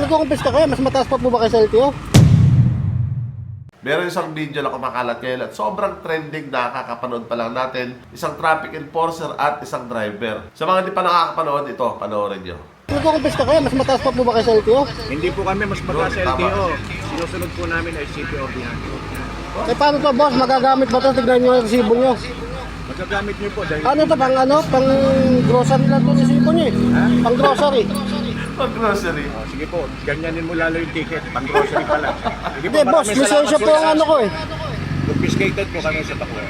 nagkukumpis ka kaya, mas mataas pa po ba kayo sa LTO? Meron isang video na kumakalat ngayon at sobrang trending na kakapanood pa lang natin. Isang traffic enforcer at isang driver. Sa mga hindi pa nakakapanood, ito, panoorin nyo. Nagkukumpis ka kaya, mas mataas pa po ba kayo sa LTO? Hindi po kami mas mataas sa Tama. LTO. Sinusunod po namin ay City Ordinance. Eh paano to boss, magagamit ba to? Tignan nyo yung resibo nyo. Magagamit niyo po dahil Ano to, pang grocery lang to resibo nyo eh. Ha? Pang grocery. Pag grocery. sige po, ganyanin mo lalo yung ticket, pang grocery pala. Sige Hindi boss, maraming lisensya salamat po ang ano ko eh. Confiscated po kami sa Takwa.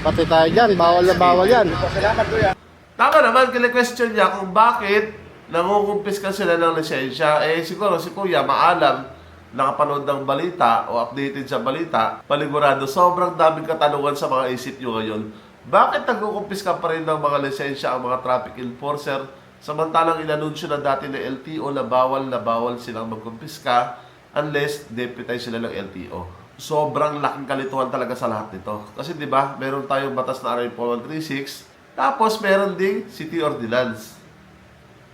Pati tayo dyan, bawal na bawal yan. Salamat kuya. Tama naman, kine-question niya kung bakit nangukumpis ka sila ng lisensya. Eh siguro si Kuya maalam, nakapanood ng balita o updated sa balita, paligurado sobrang daming katanungan sa mga isip nyo ngayon. Bakit nagkukumpis ka pa rin ng mga lisensya ang mga traffic enforcer samantalang inanunsyo na dati ng LTO na bawal silang magkumpiska unless deputize sila ng LTO. Sobrang laking kalituhan talaga sa lahat nito. Kasi di ba, meron tayong batas na RA 4136, tapos meron ding City Ordinance.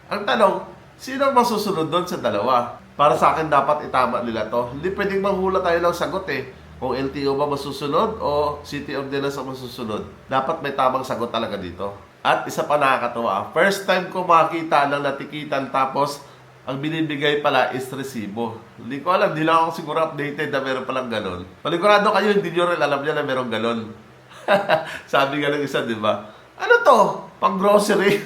Ang tanong, sino ang masusunod doon sa dalawa? Para sa akin, dapat itama nila to. Hindi pwedeng manghula tayo ng sagot eh. Kung LTO ba masusunod o City Ordinance ang masusunod. Dapat may tamang sagot talaga dito. At isa pa nakakatawa, first time ko makita ng natikitan tapos ang binibigay pala is resibo. Hindi ko alam, hindi lang ako siguro updated na meron palang ganon. Paligurado kayo, hindi nyo rin alam niya na meron ganon. Sabi nga ng isa, di ba? Ano to? Pang grocery.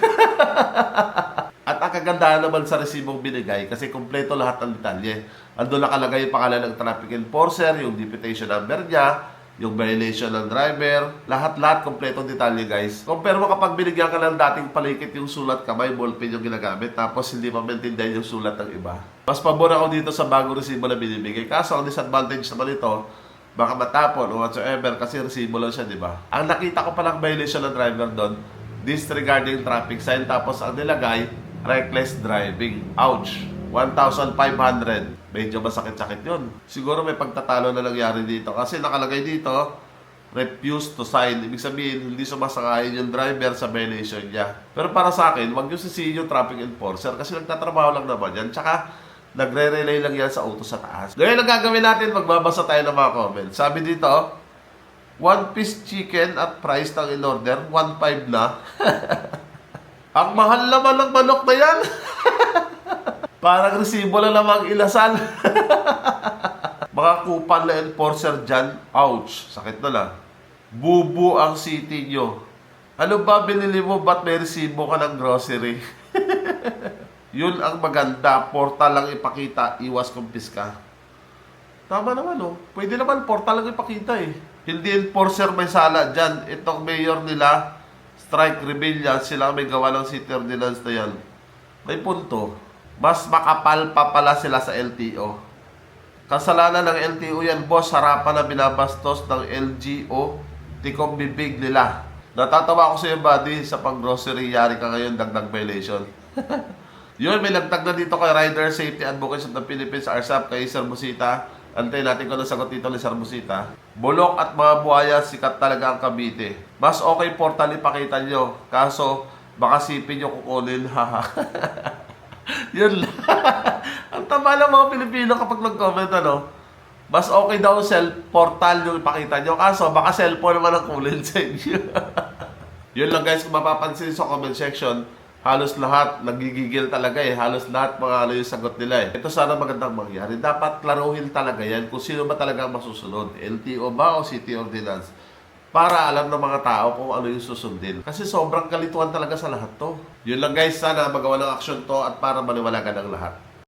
At ang kagandahan naman sa resibong binigay kasi kumpleto lahat ng detalye. Ando nakalagay yung pangalan ng traffic enforcer, yung deputation number niya, yung violation ng driver, lahat-lahat kumpletong detalye guys. Compare mo kapag binigyan ka ng dating palikit yung sulat kamay, ballpen yung ginagamit, tapos hindi pa maintindihan yung sulat ng iba. Mas pabor ako dito sa bagong resibo na binibigay. Kaso ang disadvantage naman ito, baka matapon o whatsoever kasi resibo lang siya, di ba? Ang nakita ko palang violation ng driver doon, disregarding traffic sign, tapos ang nilagay, reckless driving. Ouch! 1,500. Medyo masakit-sakit yun. Siguro may pagtatalo na nangyari dito. Kasi nakalagay dito, refuse to sign. Ibig sabihin, hindi sumasakayin yung driver sa violation niya. Pero para sa akin, wag yung sisihin yung traffic enforcer kasi nagtatrabaho lang naman yan. Tsaka, nagre-relay lang yan sa auto sa taas. Ngayon ang gagawin natin, magbabasa tayo ng mga comments. Sabi dito, 1 piece chicken at price ng in-order, 1.5 na. Ang mahal naman ng manok na yan. Parang resibo lang namang ilasal. Mga kupal na enforcer dyan, ouch, sakit na lang. Bubu ang city nyo. Ano ba binili mo, ba't may resibo ka ng grocery? Yun ang maganda, portal lang ipakita, iwas kumpiska. Tama naman oh, pwede naman portal lang ipakita eh. Hindi enforcer may sala dyan. Itong mayor nila, strike rebellion, sila may gawa ng City Ordinance na yan. May punto. Mas makapal pa pala sila sa LTO. Kasalanan ng LTO yan, boss, harapan na binabastos ng LGO, tikong bibig nila. Natatawa ko sa iyo, buddy, sa pang-grocery, yari ka ngayon, dagdag violation. Yun, may lagtag na dito kay Rider Safety Advocates of the Philippines, RSAP, kay Sir Busita. Antayin natin kung nasagot dito ni Sir Busita. Bulok at mga buhaya, sikat talaga ang Cavite. Mas okay portal ipakita nyo. Kaso, baka sipin nyo kukunin, haha. Yun lang. Ang tama ng mga Pilipino kapag nag-comment, ano? Mas okay daw portal yung ipakita nyo. Kaso, baka cellphone naman ang kulin sa inyo. Yun lang guys, kung mapapansin sa comment section, halos lahat, nagigigil talaga eh. Halos lahat mga ano yung sagot nila eh. Ito sana magandang mangyari. Dapat klaruhin talaga yan kung sino ba talaga ang masusunod. LTO ba o City Ordinance? Para alam ng mga tao kung ano yung susundin. Kasi sobrang kalituhan talaga sa lahat to. Yun lang guys, sana magawa ng aksyon to at para maliwalagan ng lahat.